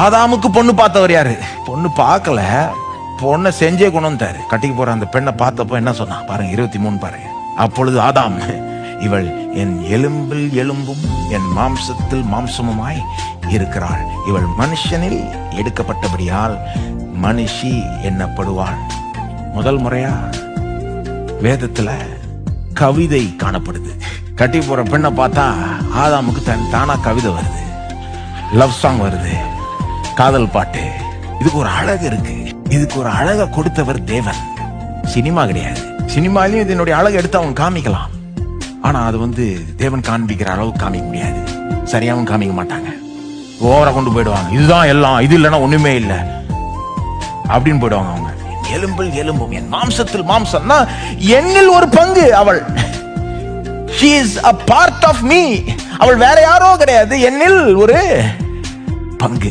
ஆதாமுக்கு பொண்ணு பார்த்தவர் யாரு? பொண்ணு பார்க்கல, பொண்ணை செஞ்சே கொண்டு வந்தாரு. கட்டிக்கு போற அந்த பெண்ணை பார்த்தப்போ என்ன சொன்னா பாருங்க, 23 பாருங்க. அப்பொழுது ஆதாம், இவள் என் எலும்பில் எலும்பும் என் மாம்சத்தில் மாம்சமுமாய் இருக்கிறாள். இவள் மனுஷனில் எடுக்கப்பட்டபடியால் மனுஷி என்னப்படுவாள். முதல் முறையா வேதத்துல கவிதை காணப்படுது. கட்டி போற பெண்ணை பார்த்தா ஆதாமுக்கு தானா கவிதை வருது, லவ் சாங் வருது, காதல் பாட்டு. இதுக்கு ஒரு அழகு இருக்கு. இதுக்கு ஒரு அழகை கொடுத்தவர் தேவன், சினிமா கிடையாது. சினிமாலையும் இதனுடைய அழகை எடுத்து அவங்க காமிக்கலாம். ஆனா அது தேவன் காண்பிக்கிற அளவுக்கு காமிக்க முடியாது. சரியாவும் காமிக்க மாட்டாங்க. ஓவரா கொண்டு போயிடுவாங்க. இதுதான் எல்லாம், இது இல்லைன்னா ஒண்ணுமே இல்லை அப்படின்னு போயிடுவாங்க அவங்க. எலும்பில் எலும்பும் என் மாம்சத்தில் மாம்சம்னா என்னில் ஒரு பங்கு அவள். She is a part of me. அவள் வேற யாரோ கிடையாது, என்னில் ஒரு பங்கு.